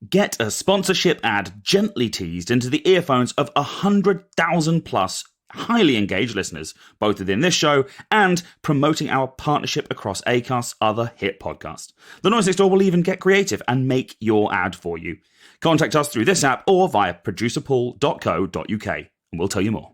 Get a sponsorship ad gently teased into the earphones of 100,000 plus highly engaged listeners, both within this show and promoting our partnership across Acast's other hit podcasts. The Noise Next Door will even get creative and make your ad for you. Contact us through this app or via producerpool.co.uk, and we'll tell you more.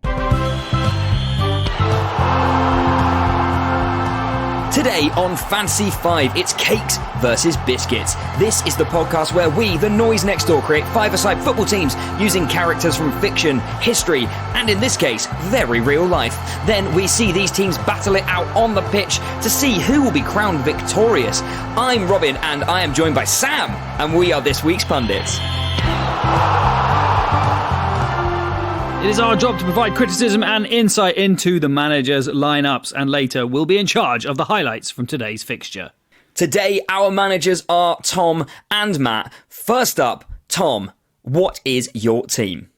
Today on Fancy 5, it's Cakes versus Biscuits. This is the podcast where we, the Noise Next Door, create five-a-side football teams using characters from fiction, history, and in this case, very real life. Then we see these teams battle it out on the pitch to see who will be crowned victorious. I'm Robin, and I am joined by Sam, and we are this week's pundits. It is our job to provide criticism and insight into the manager's lineups, and later we'll be in charge of the highlights from today's fixture. Today, our managers are Tom and Matt. First up, Tom, what is your team?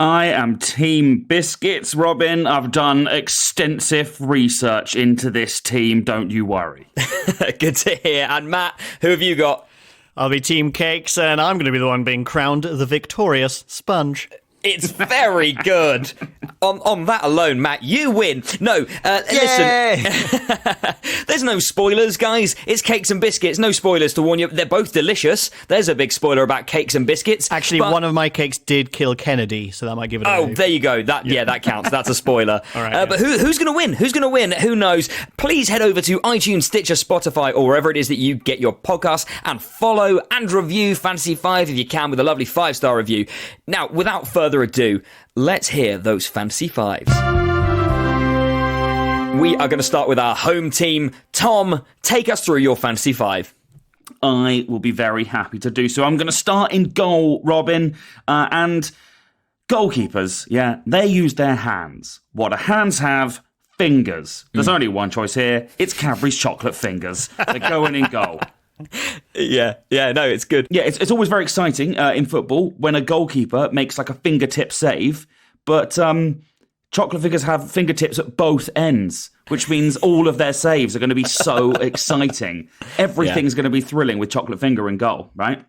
I am Team Biscuits, Robin. I've done extensive research into this team, don't you worry. Good to hear. And Matt, who have you got? I'll be Team Cakes, and I'm going to be the one being crowned the victorious Sponge. It's very good. On that alone, Matt, you win. No, listen. There's no spoilers, guys. It's Cakes and Biscuits. No spoilers to warn you. They're both delicious. There's a big spoiler about Cakes and Biscuits. Actually, one of my cakes did kill Kennedy, so that might give it away. Oh, there you go. That counts. That's a spoiler. All right, But who's going to win? Who's going to win? Who knows? Please head over to iTunes, Stitcher, Spotify, or wherever it is that you get your podcast, and follow and review Fantasy 5 if you can with a lovely 5-star review. Now, without further ado, let's hear those Fantasy 5s. We are going to start with our home team. Tom, take us through your Fantasy 5. I will be very happy to do so. I'm going to start in goal, Robin, and goalkeepers, yeah, they use their hands. What do hands have? Fingers. There's only one choice here. It's Cadbury's chocolate fingers. They're going in goal. Yeah, no, it's good. Yeah, it's always very exciting in football when a goalkeeper makes like a fingertip save, but chocolate fingers have fingertips at both ends, which means all of their saves are going to be so exciting. Everything's going to be thrilling with chocolate finger in goal, right?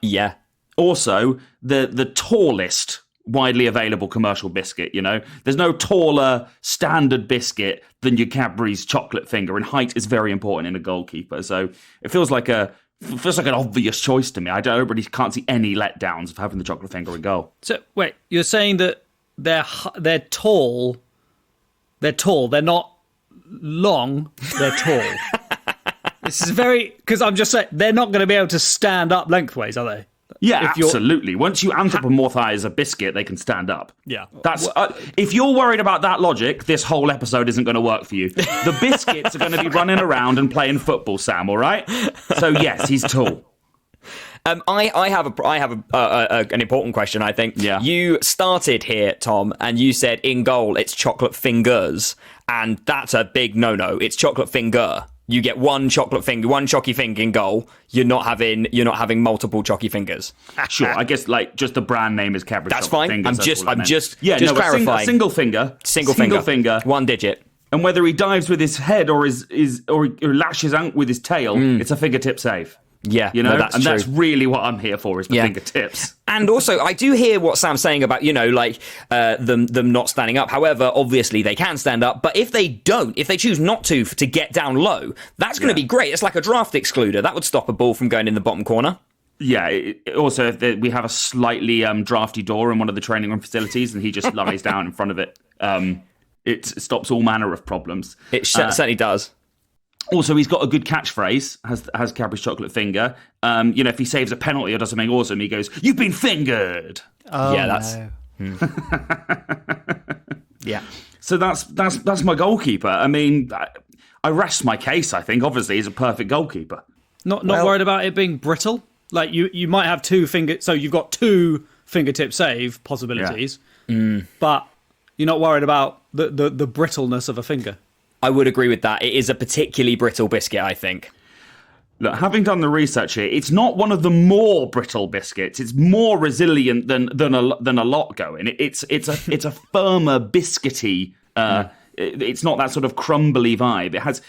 Yeah. Also, the tallest widely available commercial biscuit, you know? There's no taller standard biscuit than your Cadbury's chocolate finger, and height is very important in a goalkeeper. So it feels like an obvious choice to me. I really can't see any letdowns of having the chocolate finger in goal. So, wait, you're saying that they're tall. They're tall. They're not long. They're tall. This is very... Because I'm just saying, they're not going to be able to stand up lengthways, are they? Yeah, absolutely. Once you anthropomorphize a biscuit, they can stand up. Yeah. That's if you're worried about that logic, this whole episode isn't going to work for you. The biscuits are going to be running around and playing football, Sam, all right? So, yes, he's tall. I have an important question, I think. Yeah. You started here, Tom, and you said in goal it's chocolate fingers, and that's a big no-no. It's chocolate finger. You get one chocolate finger, one chocky finger in goal. You're not having multiple chocky fingers. Sure, I guess like just the brand name is Cadbury. That's fine. Fingers, I'm just clarifying. A single finger, one digit. And whether he dives with his head or lashes out with his tail, it's a fingertip save. Yeah, you know, that's and true. That's really what I'm here for, is the fingertips. And also, I do hear what Sam's saying about, them not standing up. However, obviously they can stand up, but if they choose not to get down low, that's going to be great. It's like a draft excluder. That would stop a ball from going in the bottom corner. Yeah, also, if we have a slightly drafty door in one of the training room facilities and he just lies down in front of it, it stops all manner of problems. It certainly does. Also, he's got a good catchphrase, has Cadbury's chocolate finger. If he saves a penalty or does something awesome, he goes, "You've been fingered." Oh, yeah, that's... No. Yeah. So that's my goalkeeper. I mean, I rest my case, I think. Obviously, he's a perfect goalkeeper. Not worried about it being brittle? Like, you might have so you've got two fingertip save possibilities, but you're not worried about the brittleness of a finger? I would agree with that. It is a particularly brittle biscuit, I think. Look, having done the research here, it's not one of the more brittle biscuits. It's more resilient than a lot going. It's a firmer biscuity. It's not that sort of crumbly vibe. It has,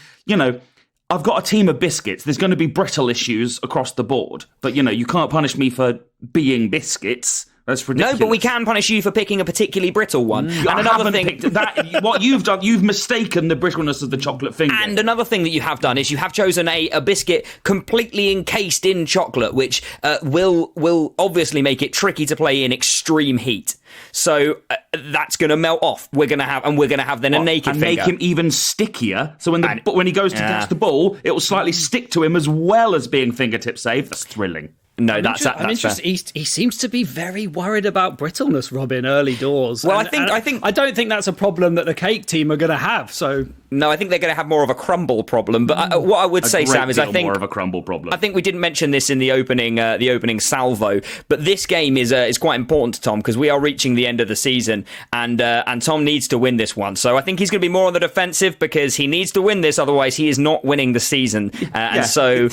I've got a team of biscuits. There's going to be brittle issues across the board. But, you can't punish me for being biscuits. That's ridiculous. No, but we can punish you for picking a particularly brittle one. And another thing, what you've done, you've mistaken the brittleness of the chocolate finger. And another thing that you have done is you have chosen a biscuit completely encased in chocolate, which will obviously make it tricky to play in extreme heat. So that's going to melt off. We're going to have then a naked finger. And make him even stickier. So when he goes to catch the ball, it will slightly stick to him as well as being fingertip safe. That's thrilling. No, that's interested. He seems to be very worried about brittleness, Robin, early doors. Well, I don't think that's a problem that the cake team are going to have. So no, I think they're going to have more of a crumble problem. But what I would say, Sam, is I think more of a crumble problem. I think we didn't mention this in the opening salvo, but this game is quite important to Tom because we are reaching the end of the season, and Tom needs to win this one. So I think he's going to be more on the defensive because he needs to win this, otherwise he is not winning the season. And so.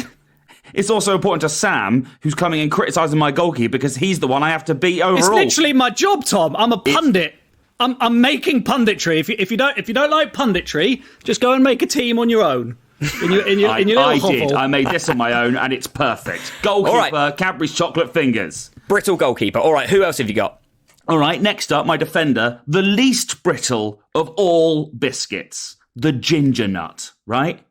It's also important to Sam, who's coming and criticising my goalkeeper because he's the one I have to beat overall. It's literally my job, Tom. I'm a pundit. I'm making punditry. If you don't like punditry, just go and make a team on your own. In your little hovel. I made this on my own, and it's perfect. Goalkeeper, right. Cadbury's chocolate fingers. Brittle goalkeeper. All right, who else have you got? All right, next up, my defender, the least brittle of all biscuits, the ginger nut, right?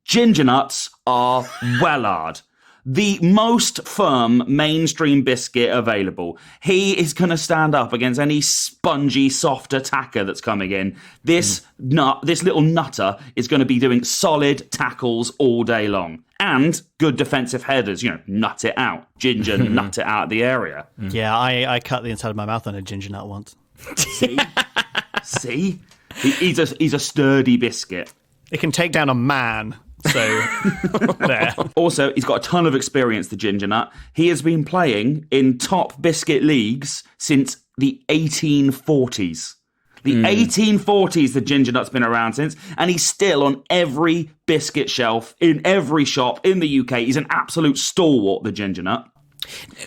Ginger nuts are Wellard, the most firm mainstream biscuit available. He is going to stand up against any spongy, soft attacker that's coming in. This little nutter is going to be doing solid tackles all day long. And good defensive headers, nut it out. Ginger, nut it out of the area. Yeah, I cut the inside of my mouth on a ginger nut once. See? He's a sturdy biscuit. It can take down a man. So, there. Also, he's got a ton of experience, the ginger nut. He has been playing in top biscuit leagues since the 1840s. The 1840s, the ginger nut's been around since, and he's still on every biscuit shelf in every shop in the UK. He's an absolute stalwart, the ginger nut.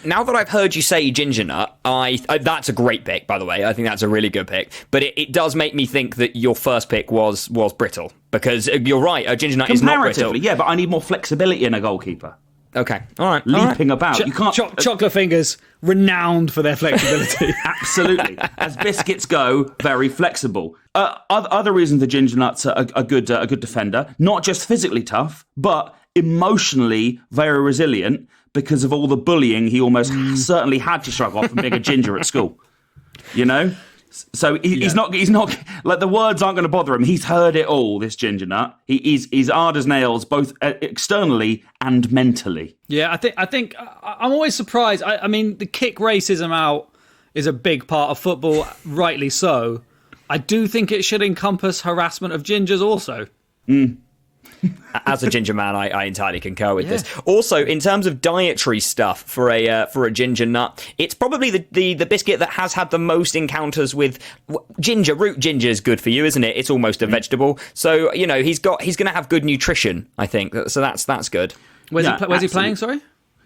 Now that I've heard you say ginger nut, that's a great pick, by the way. I think that's a really good pick. But it does make me think that your first pick was brittle. Because you're right, a ginger nut is not brittle. Comparatively, yeah, but I need more flexibility in a goalkeeper. Okay, all right. Leaping about. You can't... chocolate fingers, renowned for their flexibility. Absolutely. As biscuits go, very flexible. Other reasons the ginger nuts are a good defender, not just physically tough, but emotionally very resilient because of all the bullying he almost certainly had to shrug off from being a ginger at school. So he's not like the words aren't going to bother him. He's heard it all, this ginger nut. He's hard as nails, both externally and mentally. Yeah, I think I'm always surprised. I mean, the kick racism out is a big part of football, rightly so. I do think it should encompass harassment of gingers also. As a ginger man, I entirely concur with this. Also, in terms of dietary stuff for a ginger nut, it's probably the biscuit that has had the most encounters with ginger. Root ginger is good for you, isn't it? It's almost a vegetable. So he's going to have good nutrition, I think. So that's good. Where's he playing? Sorry,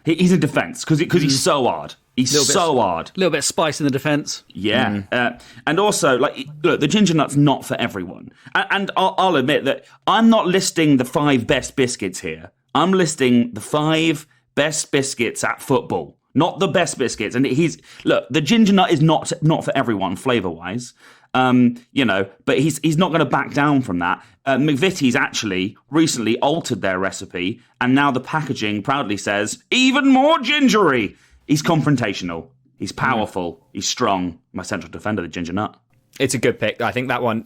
he's in defence because he's so hard. He's so hard. A little bit of spice in the defence. Yeah. And also, look, the ginger nut's not for everyone. And I'll admit that I'm not listing the 5 best biscuits here. I'm listing the 5 best biscuits at football, not the best biscuits. And the ginger nut is not for everyone, flavour-wise. But he's not going to back down from that. McVitie's actually recently altered their recipe, and now the packaging proudly says, even more gingery. He's confrontational. He's powerful. He's strong. My central defender, the ginger nut. It's a good pick. I think that one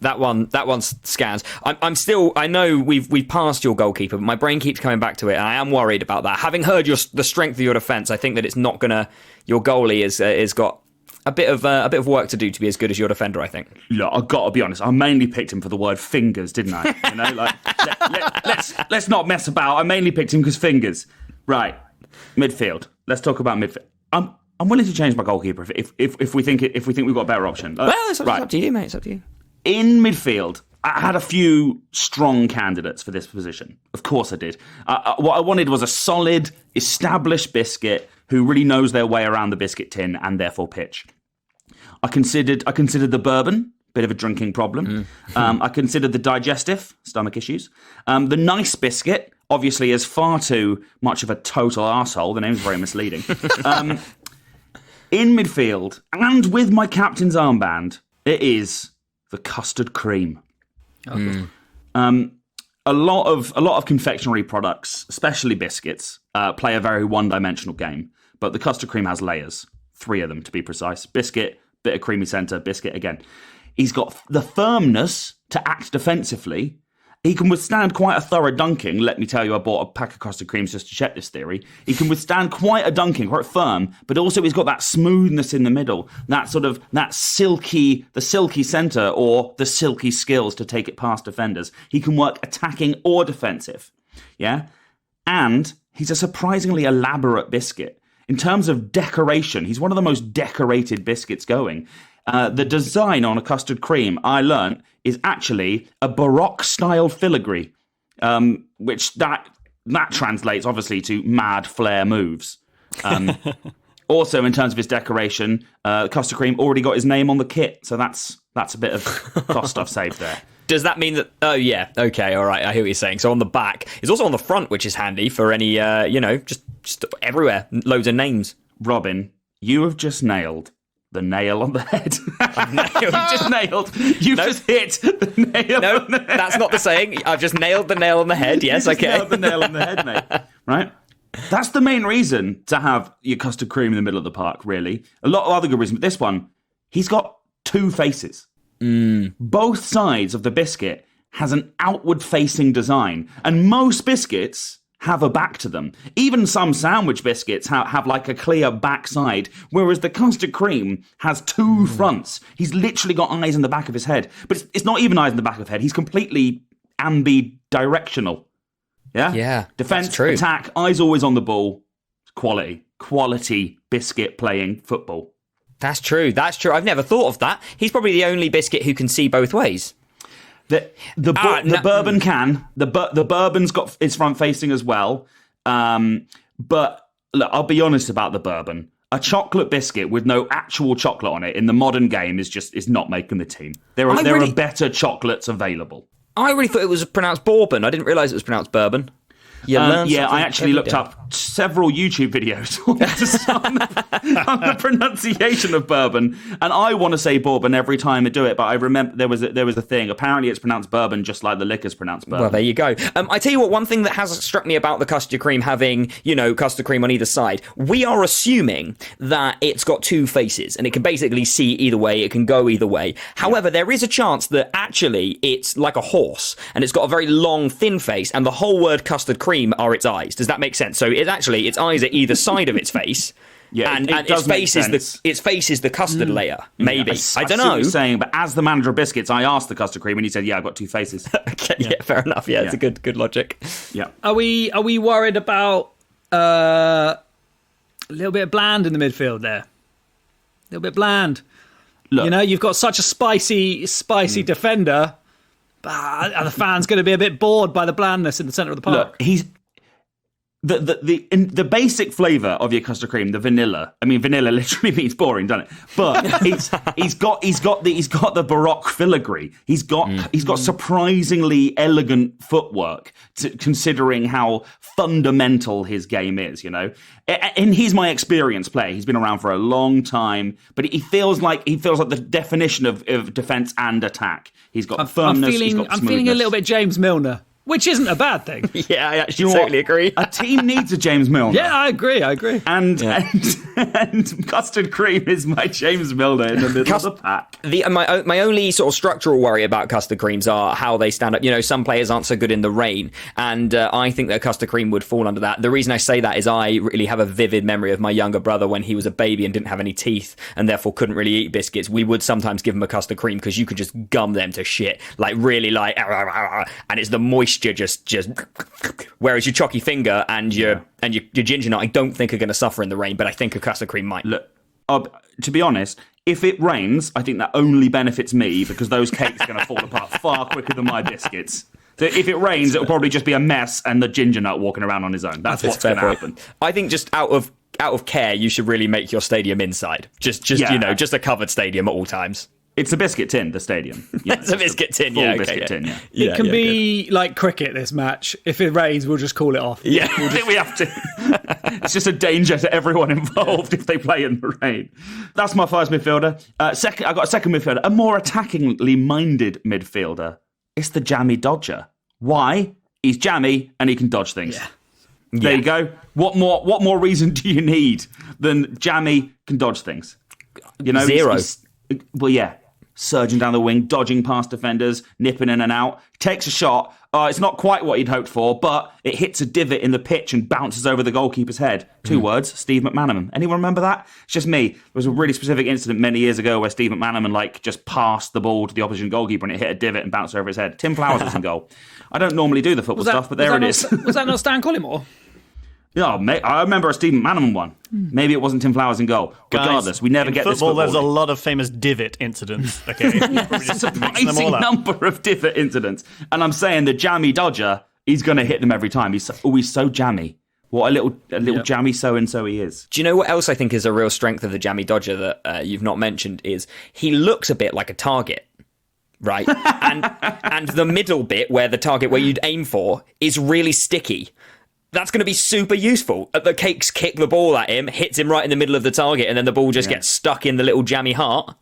scans. I know we've passed your goalkeeper, but my brain keeps coming back to it, and I am worried about that. Having heard the strength of your defence, I think that it's not gonna. Your goalie is got a bit of work to do to be as good as your defender, I think. Look, I've got to be honest. I mainly picked him for the word fingers, didn't I? Let's not mess about. I mainly picked him because fingers. Right, midfield. Let's talk about midfield. I'm willing to change my goalkeeper if we think we've got a better option. Well, it's up to you, mate. It's up to you. In midfield, I had a few strong candidates for this position. Of course I did. What I wanted was a solid, established biscuit who really knows their way around the biscuit tin and therefore pitch. I considered the bourbon, bit of a drinking problem. I considered the digestive, stomach issues. The nice biscuit, obviously is far too much of a total arsehole. The name's very misleading. In midfield, and with my captain's armband, it is the custard cream. A lot of confectionery products, especially biscuits, play a very one-dimensional game. But the custard cream has layers, 3 of them to be precise. Biscuit, bit of creamy centre, biscuit again. He's got the firmness to act defensively. He can withstand quite a thorough dunking. Let me tell you, I bought a pack of custard creams just to check this theory. He can withstand quite a dunking, quite firm, but also he's got that smoothness in the middle, the silky centre, or the silky skills to take it past defenders. He can work attacking or defensive. Yeah? And he's a surprisingly elaborate biscuit. In terms of decoration, he's one of the most decorated biscuits going. The design on a custard cream, I learnt, is actually a Baroque-style filigree, which that translates, obviously, to mad flair moves. Also, in terms of his decoration, custard cream already got his name on the kit, so that's a bit of cost I've saved there. Does that mean that... Oh, yeah. Okay, all right. I hear what you're saying. So on the back. It's also on the front, which is handy for any, just everywhere. Loads of names. Robin, you have just nailed the nail on the head. You've just hit the nail on the head. That's not the saying. I've just nailed the nail on the head. Yes, okay. Nailed the nail on the head, mate. Right? That's the main reason to have your custard cream in the middle of the park, really. A lot of other good reasons, but this one, he's got 2 faces. Both sides of the biscuit has an outward-facing design, and most biscuits have a back to them. Even some sandwich biscuits have like a clear backside, whereas the custard cream has 2 fronts. He's literally got eyes in the back of his head, but it's not even eyes in the back of his head. He's completely ambidirectional. Yeah? Defense, attack, eyes always on the ball. Quality biscuit playing football. That's true. I've never thought of that. He's probably the only biscuit who can see both ways. The bourbon can. The bourbon's got its front facing as well. But look, I'll be honest about the bourbon. A chocolate biscuit with no actual chocolate on it in the modern game is not making the team. There are better chocolates available. I really thought it was pronounced bourbon. I didn't realise it was pronounced bourbon. I actually looked up several YouTube videos on the pronunciation of bourbon, and I want to say bourbon every time I do it, but I remember there was a thing. Apparently it's pronounced bourbon just like the liquor's pronounced bourbon. Well, there you go. I tell you what, one thing that has struck me about the custard cream having, custard cream on either side, we are assuming that it's got 2 faces, and it can basically see either way, it can go either way. However, there is a chance that actually it's like a horse, and it's got a very long, thin face, and the whole word custard cream are its eyes. Does that make sense? So its eyes are either side of its face. Yeah, and its face is the custard layer. Maybe. Yeah, I don't know. See what you're saying, but as the manager of Biscuits, I asked the custard cream and he said, "Yeah, I've got 2 faces." Okay, yeah, fair enough. Yeah, it's a good logic. Yeah. Are we worried about a little bit of bland in the midfield there? A little bit bland. Look, you've got such a spicy defender. Are the fans going to be a bit bored by the blandness in the centre of the park? Look, he's the basic flavour of your custard cream, the vanilla. I mean, vanilla literally means boring, doesn't it? But he's got the Baroque filigree. He's got surprisingly elegant footwork, considering how fundamental his game is. And he's my experienced player. He's been around for a long time, but he feels like the definition of defence and attack. He's got firmness. I'm feeling a little bit James Milner. Which isn't a bad thing. Yeah, I actually totally agree. A team needs a James Milner. Yeah, I agree. And custard cream is my James Milner in the middle of the pack. My only sort of structural worry about custard creams are how they stand up. Some players aren't so good in the rain, and I think that custard cream would fall under that. The reason I say that is I really have a vivid memory of my younger brother when he was a baby and didn't have any teeth and therefore couldn't really eat biscuits. We would sometimes give him a custard cream because you could just gum them to shit, and it's the moisture just whereas your chalky finger and your ginger nut I don't think are going to suffer in the rain, but I think a custard cream might. Look, to be honest, if it rains, I think that only benefits me because those cakes are going to fall apart far quicker than my biscuits. So if it rains, it'll probably just be a mess and the ginger nut walking around on his own. That's what's going to happen. I think just out of care, you should really make your stadium inside. Just a covered stadium at all times. It's a biscuit tin, the stadium. You know, It's a biscuit tin, full yeah. biscuit tin, yeah. It can be like cricket, this match. If it rains, we'll just call it off. Yeah. I think we have to. It's just a danger to everyone involved if they play in the rain. That's my first midfielder. Second, I got a second midfielder, a more attackingly minded midfielder. It's the jammy dodger. Why? He's jammy and he can dodge things. Yeah. There you go. What more reason do you need than jammy can dodge things? You know, Zero. Well, yeah. Surging down the wing, dodging past defenders, nipping in and out. Takes a shot. It's not quite what he'd hoped for, but it hits a divot in the pitch and bounces over the goalkeeper's head. 2 words, Steve McManaman. Anyone remember that? It's just me. There was a really specific incident many years ago where Steve McManaman just passed the ball to the opposition goalkeeper and it hit a divot and bounced over his head. Tim Flowers was in goal. I don't normally do the football stuff, but there it is. Was that not Stan Collymore? Yeah, mate, I remember a Steve McManaman one. Maybe it wasn't Tim Flowers in goal. Regardless, we never in get football, this football. There's a lot of famous divot incidents. Okay, It's a surprising number of divot incidents. And I'm saying the jammy dodger, he's going to hit them every time. He's so jammy. What a little jammy so-and-so he is. Do you know what else I think is a real strength of the jammy dodger that you've not mentioned is he looks a bit like a target. Right. and the middle bit where you'd aim for is really sticky. That's going to be super useful. The Cakes kick the ball at him, hits him right in the middle of the target, and then the ball just gets stuck in the little jammy heart.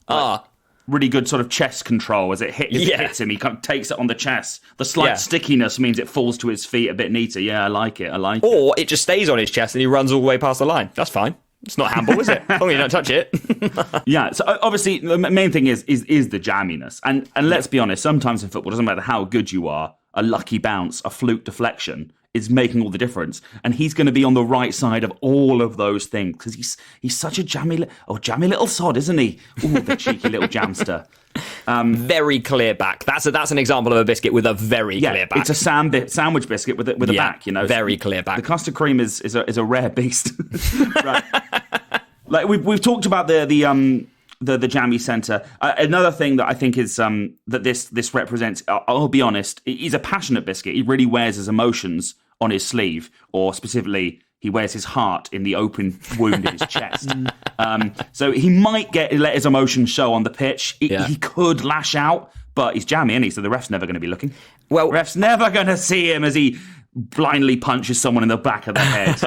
Really good sort of chest control as it hits him. He kind of takes it on the chest. The slight stickiness means it falls to his feet a bit neater. Yeah, I like it. Or it just stays on his chest and he runs all the way past the line. That's fine. It's not handball, is it? As long as you don't touch it. Yeah, so obviously the main thing is the jamminess. And let's be honest, sometimes in football, it doesn't matter how good you are, a lucky bounce, a fluke deflection is making all the difference. And he's going to be on the right side of all of those things because he's such a jammy little sod, isn't he? Ooh, the cheeky little jamster. Very clear back. That's an example of a biscuit with a very clear back. It's a sandwich biscuit with a back, you know. Very clear back. The custard cream is a rare beast. Right. Like we've talked about the jammy centre. Another thing that I think is that this represents, I'll be honest, he's a passionate biscuit. He really wears his emotions on his sleeve, or specifically, he wears his heart in the open wound in his chest. So he might let his emotions show on the pitch. He could lash out, but he's jammy, isn't he? So the ref's never going to be looking. Well, ref's never going to see him as he blindly punches someone in the back of the head.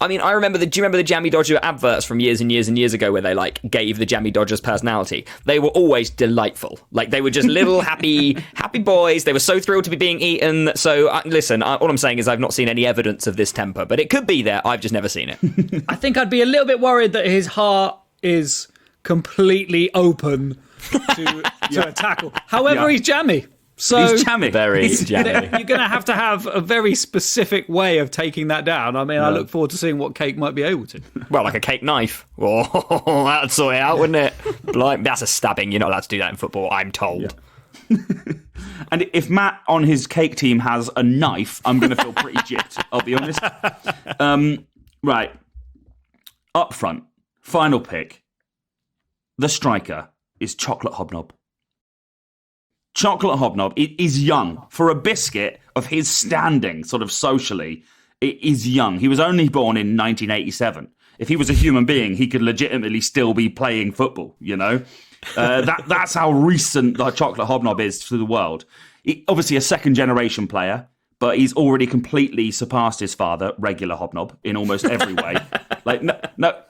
I mean, do you remember the Jammy Dodger adverts from years and years and years ago where they gave the Jammy Dodgers personality? They were always delightful. They were just little happy boys. They were so thrilled to be being eaten. So listen, all I'm saying is I've not seen any evidence of this temper, but it could be there. I've just never seen it. I think I'd be a little bit worried that his heart is completely open to a tackle. However, he's jammy. So he's jammy. Very jammy. You're going to have a very specific way of taking that down. I mean, I look forward to seeing what Cake might be able to. Well, like a cake knife. Oh, that'd sort it out, wouldn't it? That's a stabbing. You're not allowed to do that in football, I'm told. Yeah. And if Matt on his Cake team has a knife, I'm going to feel pretty gypped, I'll be honest. Right. Up front, final pick. The striker is Chocolate Hobnob. Chocolate Hobnob is young. For a biscuit of his standing, sort of socially, it is young. He was only born in 1987. If he was a human being, he could legitimately still be playing football, you know? That's how recent the Chocolate Hobnob is to the world. Obviously a second-generation player, but he's already completely surpassed his father, regular Hobnob, in almost every way. No.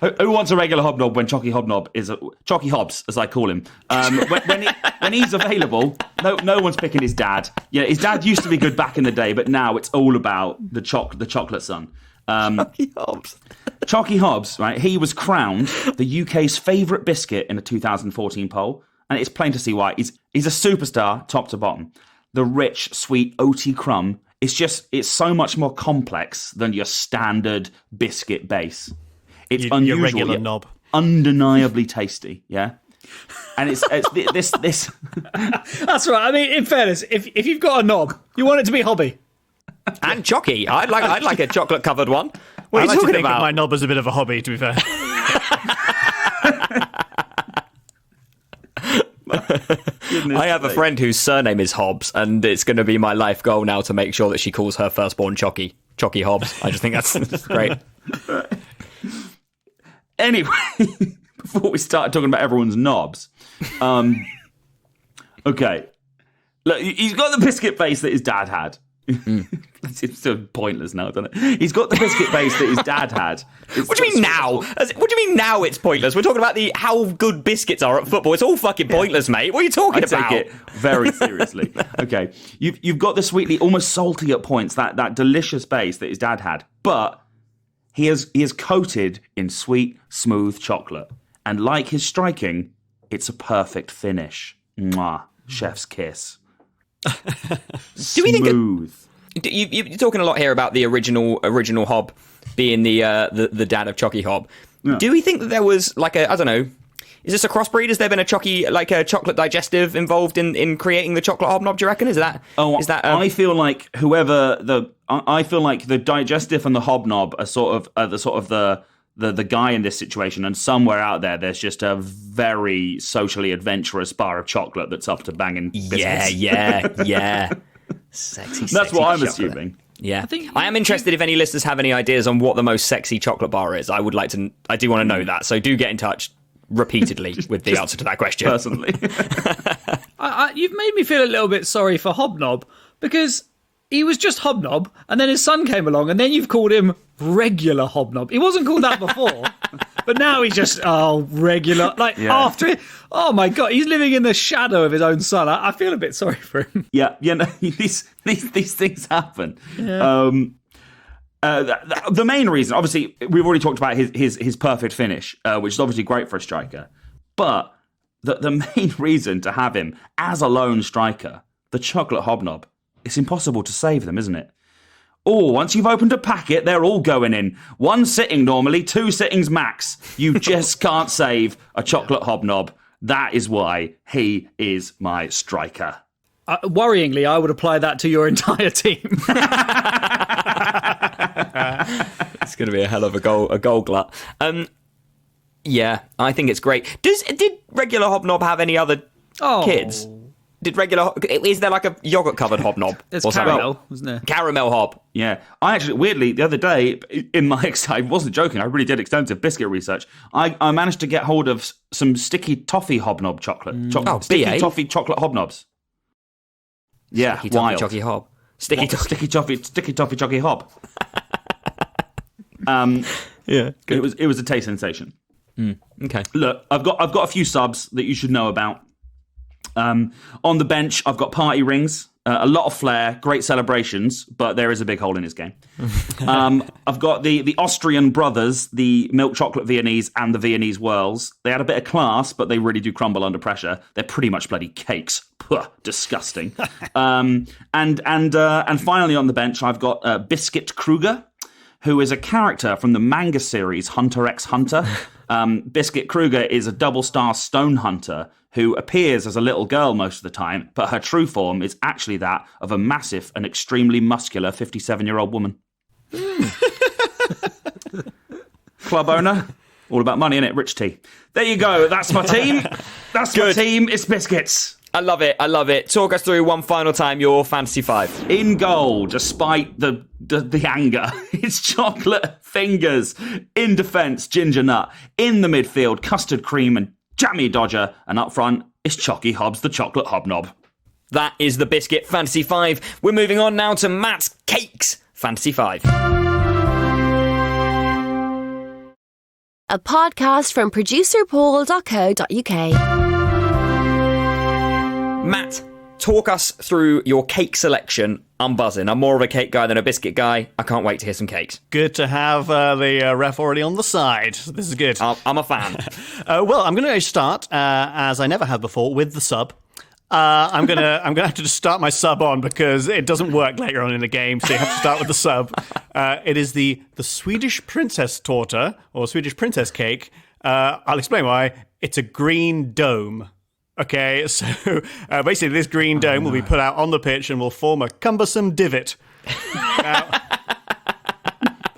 Who wants a regular Hobnob when Chocky Hobnob is Chocky Hobbs, as I call him? When he's available, no one's picking his dad. Yeah, his dad used to be good back in the day, but now it's all about the chocolate son. Chocky Hobbs. Chocky Hobbs, right? He was crowned the UK's favourite biscuit in a 2014 poll, and it's plain to see why. He's a superstar, top to bottom. The rich, sweet, oaty crumb. It's so much more complex than your standard biscuit base. It's unusual, your regular knob. Undeniably tasty, yeah? And it's this... That's right. I mean, in fairness, if you've got a knob, you want it to be hobby. And chocky. I'd like a chocolate-covered one. What are you like talking to think about? Of my knob as a bit of a hobby, to be fair. I have a friend whose surname is Hobbs, and it's going to be my life goal now to make sure that she calls her firstborn Chocky Hobbs. I just think that's great. Anyway, before we start talking about everyone's knobs. Okay. Look, he's got the biscuit base that his dad had. It's so pointless now, doesn't it? He's got the biscuit base that his dad had. What do you mean now? What do you mean now it's pointless? We're talking about how good biscuits are at football. It's all fucking pointless, mate. What are you talking about? Take it very seriously. Okay. You've got the sweetly, almost salty at points, that delicious base that his dad had. But he is coated in sweet, smooth chocolate. And like his striking, it's a perfect finish. Mwah. Chef's kiss. Do we think you're talking a lot here about the original Hob being the dad of Chucky Hob? Yeah. Do we think that there was like a, I don't know, is this a crossbreed? Has there been a chocolate digestive involved in creating the chocolate hobnob? Do you reckon? Is that? I feel like the digestive and the hobnob are sort of the guy in this situation, and somewhere out there's just a very socially adventurous bar of chocolate that's up to banging biscuits. Yeah. Sexy. That's what I'm chocolate. Assuming. Yeah, I am interested if any listeners have any ideas on what the most sexy chocolate bar is. I do want to know that. So do get in touch repeatedly with the answer to that question. Personally, you've made me feel a little bit sorry for Hobnob, because he was just Hobnob, and then his son came along, and then you've called him regular Hobnob. He wasn't called that before, but now he's just, regular. After it, oh my God, he's living in the shadow of his own son. I feel a bit sorry for him. Yeah, these things happen. Yeah. The main reason, obviously, we've already talked about his perfect finish, which is obviously great for a striker. But the main reason to have him as a lone striker, the chocolate hobnob, it's impossible to save them, isn't it? Once you've opened a packet, they're all going in. One sitting normally, 2 sittings max. You just can't save a chocolate hobnob. That is why he is my striker. Worryingly, I would apply that to your entire team. It's going to be a hell of a goal glut. Yeah, I think it's great. Did regular Hobnob have any other kids? Is there like a yogurt covered Hobnob? There's or caramel, wasn't there? Caramel Hob. Yeah. I actually, weirdly, the other day, I wasn't joking, I really did extensive biscuit research. I managed to get hold of some sticky toffee hobnob chocolate. Sticky toffee chocolate hobnobs. Yeah, Sticky toffee wild. chocky hob. Sticky toffee chocky hob. Yeah, good. It was a taste sensation. Okay. Look, I've got a few subs that you should know about. On the bench, I've got party rings, a lot of flair, great celebrations, but there is a big hole in his game. I've got the Austrian brothers, the milk chocolate Viennese and the Viennese whirls. They had a bit of class, but they really do crumble under pressure. They're pretty much bloody cakes. Puh, disgusting. And finally on the bench, I've got Biscuit Kruger, who is a character from the manga series Hunter x Hunter. Biscuit Kruger is a double-star stone hunter who appears as a little girl most of the time, but her true form is actually that of a massive and extremely muscular 57-year-old woman. Club owner, all about money, innit? Rich T. There you go. That's my team. That's my team. It's Biscuits. I love it. Talk us through one final time your Fantasy 5. In goal, despite the anger, it's Chocolate Fingers. In defence, Ginger Nut. In the midfield, Custard Cream and Jammy Dodger. And up front, it's Chocky Hobbs, the Chocolate Hobnob. That is the Biscuit Fantasy 5. We're moving on now to Matt's Cakes Fantasy 5. A podcast from producerpaul.co.uk. Matt, talk us through your cake selection. I'm buzzing. I'm more of a cake guy than a biscuit guy. I can't wait to hear some cakes. Good to have the ref already on the side. This is good. I'm a fan. Well, I'm going to start, as I never have before, with the sub. I'm gonna have to just start my sub on because it doesn't work later on in the game, so you have to start with the sub. It is the Swedish princess torta, or Swedish princess cake. I'll explain why. It's a green dome. Okay, so basically this green dome will be put out on the pitch and will form a cumbersome divot. Now,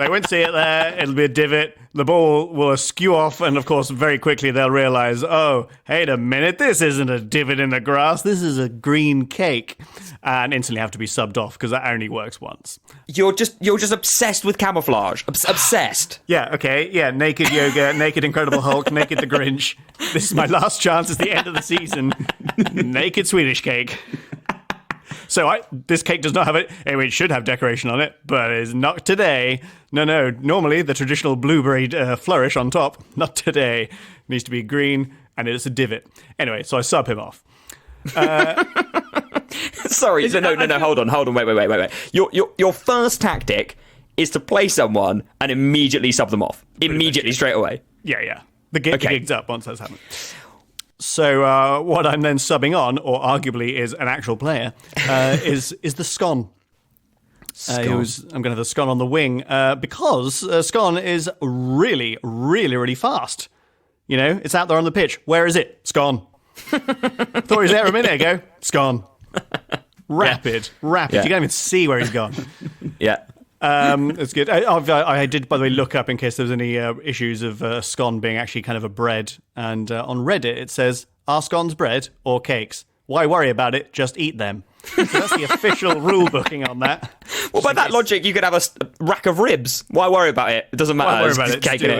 They won't see it there. It'll be a divot. The ball will skew off, and of course, very quickly they'll realise, oh, wait a minute, this isn't a divot in the grass. This is a green cake, and instantly have to be subbed off because that only works once. You're just obsessed with camouflage. Obsessed. Yeah. Okay. Yeah. Naked yoga, naked Incredible Hulk, naked the Grinch. This is my last chance. It's the end of the season. Naked Swedish cake. So this cake does not have it. Anyway, it should have decoration on it, but it's not today. No. Normally, the traditional blueberry flourish on top. Not today. It needs to be green, and it's a divot. Anyway, so I sub him off. Sorry. No. Hold on. Wait. Your first tactic is to play someone and immediately sub them off. Immediately, straight away. Yeah. The gig's up once that's happened. So what I'm then subbing on, or arguably is an actual player, is the Scon. I'm going to have the Scon on the wing because Scon is really, really, really fast. You know, it's out there on the pitch. Where is it? Scon. Thought he was there a minute ago. Scon. Rapid. Yeah. You can't even see where he's gone. Yeah. It's good. I did, by the way, look up in case there was any issues of scone being actually kind of a bread. And on Reddit, it says, are scones bread or cakes? Why worry about it? Just eat them. So that's the official rule booking on that. Well, by that logic, you could have a rack of ribs. Why worry about it? It doesn't matter. Why worry about it? Cake in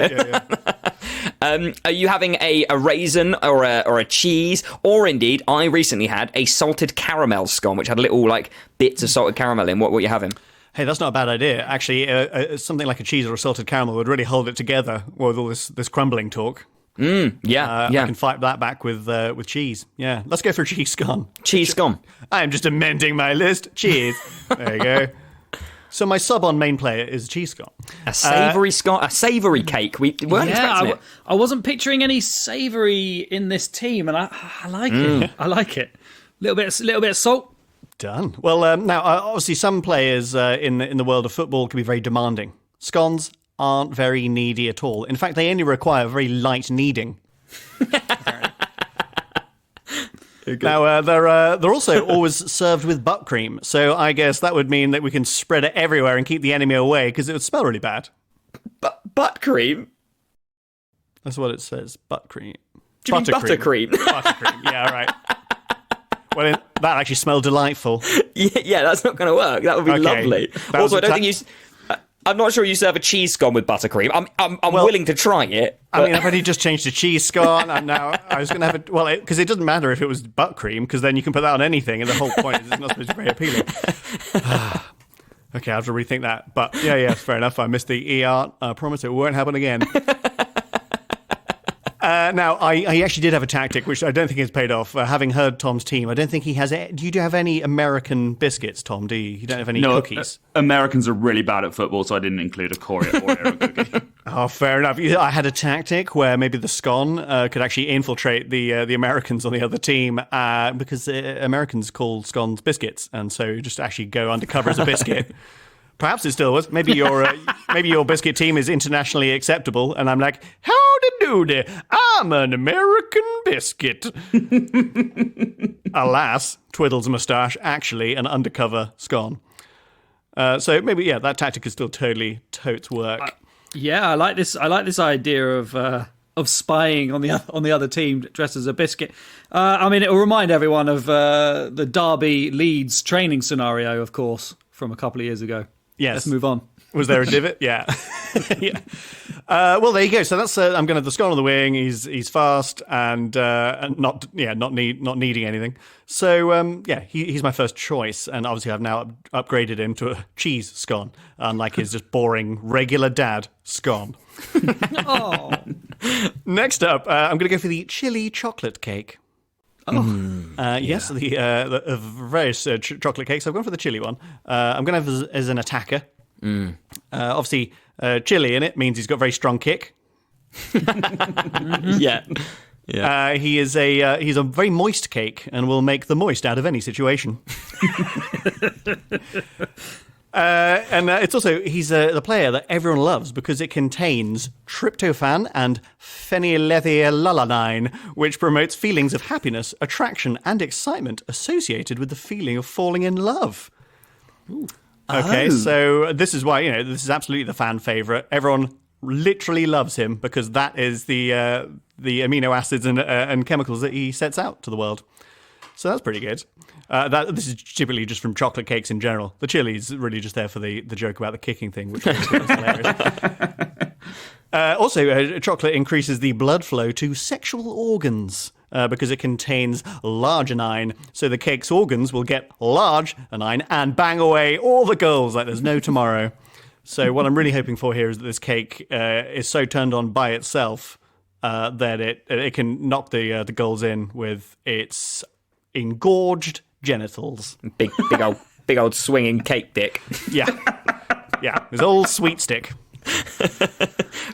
it. Are you having a raisin or a cheese? Or indeed, I recently had a salted caramel scone, which had little bits of salted caramel in. What were you having? Hey, that's not a bad idea. Actually, something like a cheese or a salted caramel would really hold it together with all this crumbling talk. Yeah. I can fight that back with cheese. Yeah, let's go for cheese scone. Cheese scone. I am just amending my list. Cheese. There you go. So my sub on main player is cheese scone. A savoury scone, a savoury cake. We weren't expecting it. I wasn't picturing any savoury in this team, and I like it. I like it. Little bit of salt. Done. Well, now, obviously, some players in the world of football can be very demanding. Scones aren't very needy at all. In fact, they only require very light kneading. Now, they're also always served with butt cream, so I guess that would mean that we can spread it everywhere and keep the enemy away, because it would smell really bad. Butt cream? That's what it says, butt cream. Do you mean buttercream? Buttercream, yeah, right. Well, that actually smelled delightful. Yeah, that's not going to work. That would be lovely. Also, I don't think you... I'm not sure you serve a cheese scone with buttercream. I'm willing to try it. But... I mean, I've already just changed to cheese scone, and now I was going to have it... Well, because it doesn't matter if it was butt cream, because then you can put that on anything, and the whole point is it's not supposed to be very appealing. Okay, I have to rethink that. But yeah, fair enough. I missed the ER. I promise it won't happen again. Now, I actually did have a tactic, which I don't think has paid off. Having heard Tom's team, I don't think he has... Do you have any American biscuits, Tom? Do you? You don't have any cookies? Americans are really bad at football, so I didn't include a Oreo cookie. Oh, fair enough. I had a tactic where maybe the scone could actually infiltrate the Americans on the other team because Americans call scones biscuits, and so just actually go undercover as a biscuit. Perhaps it still was. Maybe your biscuit team is internationally acceptable, and I'm like, howdy doody, I'm an American biscuit. Alas, twiddles a moustache, actually an undercover scone. So maybe that tactic is still totally totes work. I like this. I like this idea of spying on the other team dressed as a biscuit. I mean, it will remind everyone of the Derby Leeds training scenario, of course, from a couple of years ago. Yes. Let's move on. Was there a divot? Yeah. Yeah. Well, there you go. So that's I'm going to have the scone on the wing. He's fast and not needing anything. So he's my first choice, and obviously I've now upgraded him to a cheese scone, unlike his just boring regular dad scone. Oh. Next up, I'm going to go for the chili chocolate cake. Yes, the various chocolate cakes. I've gone for the chili one. I'm going to have as an attacker. Obviously, chili in it means he's got a very strong kick. Yeah. He's a very moist cake and will make the moist out of any situation. And it's also, he's the player that everyone loves because it contains tryptophan and phenylethylalanine, which promotes feelings of happiness, attraction, and excitement associated with the feeling of falling in love. Okay, so this is why, this is absolutely the fan favourite. Everyone literally loves him because that is the amino acids and chemicals that he sets out to the world. So that's pretty good. This is typically just from chocolate cakes in general. The chili is really just there for the joke about the kicking thing, which is hilarious. Also, chocolate increases the blood flow to sexual organs because it contains larginine. So the cake's organs will get larginine and bang away all the girls like there's no tomorrow. So what I'm really hoping for here is that this cake is so turned on by itself that it can knock the girls in with its engorged genitals. Big old swinging cake dick. Yeah, his old sweet stick.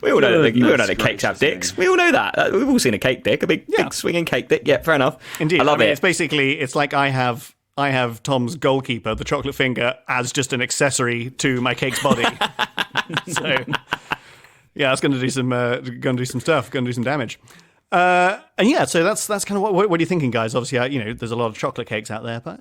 We all know that cakes have dicks. We all know that. We've all seen a cake dick, a big swinging cake dick. Yeah, fair enough. Indeed, I love it. It's like I have Tom's goalkeeper, the chocolate finger, as just an accessory to my cake's body. So, yeah, it's going to do some stuff, going to do some damage. And yeah, so that's kind of what are you thinking, guys? Obviously, there's a lot of chocolate cakes out there, but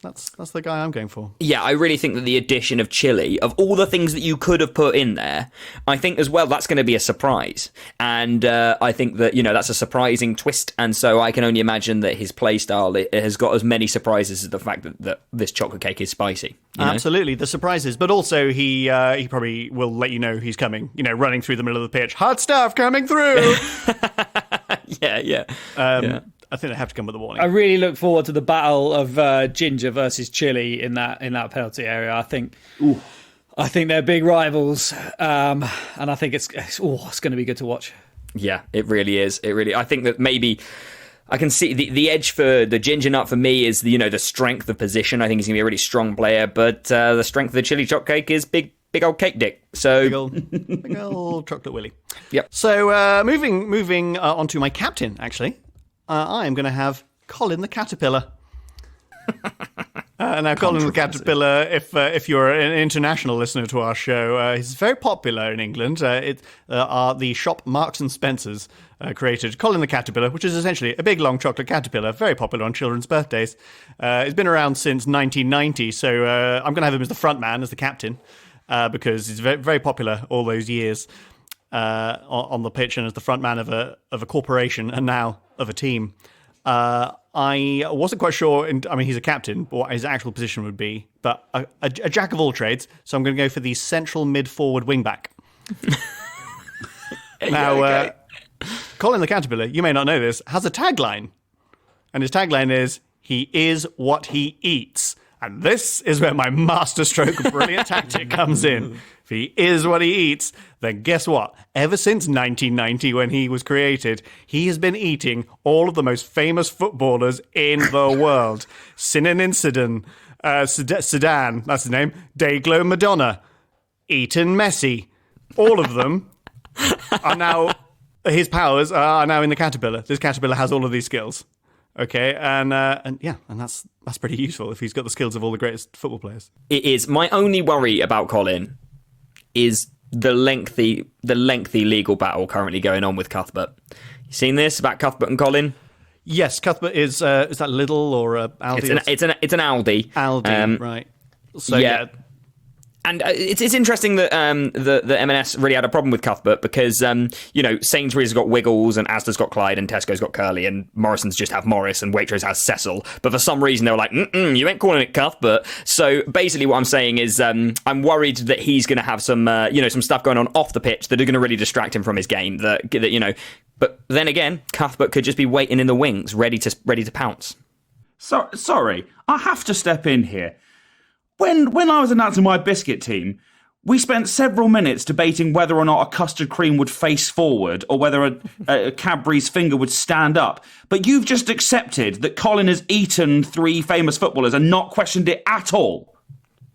that's the guy I'm going for. Yeah, I really think that the addition of chili, of all the things that you could have put in there, I think as well that's going to be a surprise. And I think that, that's a surprising twist. And so I can only imagine that his playstyle it has got as many surprises as the fact that this chocolate cake is spicy. Absolutely, the surprises. But also he probably will let you know he's coming, running through the middle of the pitch. Hot stuff coming through! Yeah. I think they have to come with a warning. I really look forward to the battle of Ginger versus Chili in that penalty area. I think they're big rivals, and I think it's going to be good to watch. Yeah, it really is. I think that maybe I can see the edge for the Ginger Nut for me is the strength of position. I think he's going to be a really strong player, but the strength of the chili choc cake is big old cake dick. So big old chocolate willy. Yep. So moving on to my captain, actually. I am going to have Colin the Caterpillar. Now, Colin the Caterpillar, if you're an international listener to our show, he's very popular in England. The shop Marks and Spencer's created Colin the Caterpillar, which is essentially a big, long chocolate caterpillar, very popular on children's birthdays. It's been around since 1990, so I'm going to have him as the front man, as the captain, because he's very, very popular all those years on the pitch and as the front man of a corporation and now of a team. I wasn't quite sure, he's a captain, what his actual position would be, but a jack of all trades, so I'm going to go for the central mid-forward wing-back. Now, Colin the Caterpillar, you may not know this, has a tagline, and his tagline is, "He is what he eats." And this is where my masterstroke brilliant tactic comes in. If he is what he eats, then guess what? Ever since 1990, when he was created, he has been eating all of the most famous footballers in the world. Zinedine Zidane, that's his name, Dayglow Madonna, Eton Messi. All of them are now, his powers are now in the caterpillar. This caterpillar has all of these skills. Okay, and that's pretty useful if he's got the skills of all the greatest football players. It is. My only worry about Colin is the lengthy legal battle currently going on with Cuthbert. You seen this about Cuthbert and Colin? Yes, Cuthbert is that Lidl or Aldi? It's an Aldi. Aldi, right? So yeah. And it's interesting that the M&S really had a problem with Cuthbert because, Sainsbury's got Wiggles and Asda's got Clyde and Tesco's got Curly and Morrison's just have Morris and Waitrose has Cecil. But for some reason, they were like, you ain't calling it Cuthbert. So basically what I'm saying is I'm worried that he's going to have some stuff going on off the pitch that are going to really distract him from his game. But then again, Cuthbert could just be waiting in the wings, ready to pounce. So, sorry, I have to step in here. When I was announcing my biscuit team, we spent several minutes debating whether or not a custard cream would face forward or whether a Cadbury's finger would stand up. But you've just accepted that Colin has eaten 3 famous footballers and not questioned it at all.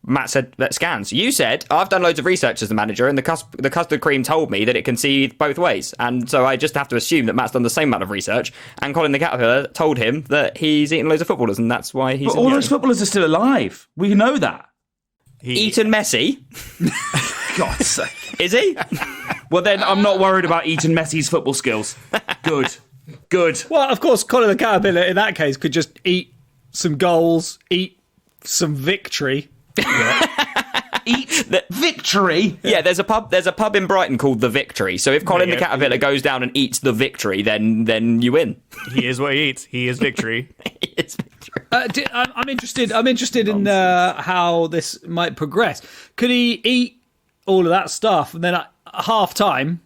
Matt said that scans. You said, I've done loads of research as the manager and the custard cream told me that it can see both ways. And so I just have to assume that Matt's done the same amount of research. And Colin the Caterpillar told him that he's eaten loads of footballers and that's why he's... But all those footballers are still alive. We know that. Eaton Messi? God's sake. Is he? Well, then I'm not worried about Eaton Messi's football skills. Good. Well, of course, Colin the Caterpillar in that case could just eat some goals, eat some victory. Victory? Yeah, there's a pub in Brighton called The Victory. So if Colin the Caterpillar goes down and eats the Victory, then you win. He is what he eats. He is victory. He is Victory. I'm interested in how this might progress. Could he eat all of that stuff and then at half time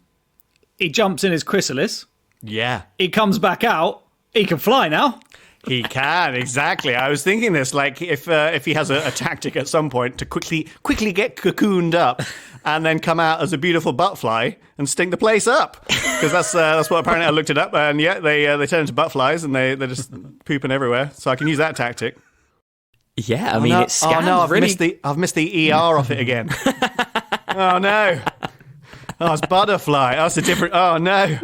he jumps in his chrysalis? Yeah. He comes back out. He can fly now. He can, exactly. I was thinking this, like, if he has a tactic at some point to quickly get cocooned up and then come out as a beautiful butterfly and stink the place up. Because that's what apparently I looked it up, and yeah, they turn into butterflies and they're just pooping everywhere. So I can use that tactic. Yeah, I mean, it scans I've missed the ER off it again. Oh, no. Oh, it's butterfly. Oh, it's a different... Oh, no.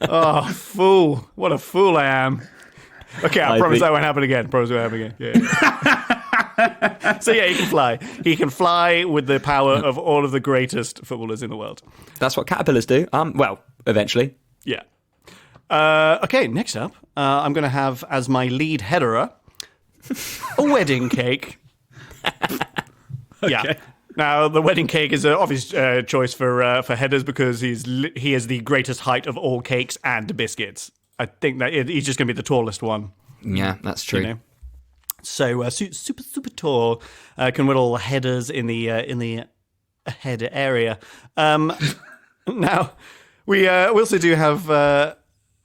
Oh, fool. What a fool I am. Okay, I promise that won't happen again. Yeah. So yeah, he can fly. He can fly with the power of all of the greatest footballers in the world. That's what caterpillars do. Well, eventually. Yeah. Okay, next up, I'm going to have as my lead headerer a wedding cake. Okay. Yeah. Now, the wedding cake is an obvious choice for headers because he is the greatest height of all cakes and biscuits. I think that he's just going to be the tallest one. Yeah, that's true. You know? So super tall, can whittle headers in the head area. Now we also do have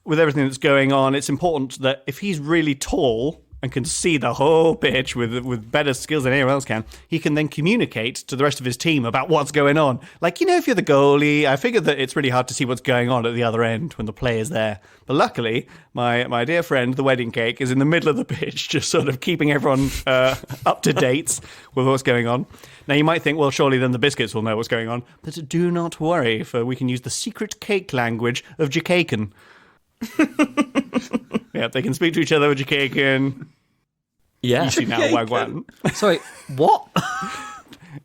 with everything that's going on, it's important that if he's really tall and can see the whole pitch with better skills than anyone else can, he can then communicate to the rest of his team about what's going on. Like, you know, if you're the goalie, I figured that it's really hard to see what's going on at the other end when the player's there. But luckily, my dear friend, the wedding cake, is in the middle of the pitch, just sort of keeping everyone up to date with what's going on. Now, you might think, well, surely then the biscuits will know what's going on. But do not worry, for we can use the secret cake language of Jakaken. Yeah, they can speak to each other with Jakaken. Yeah. You see now, Wagwan. Sorry, what?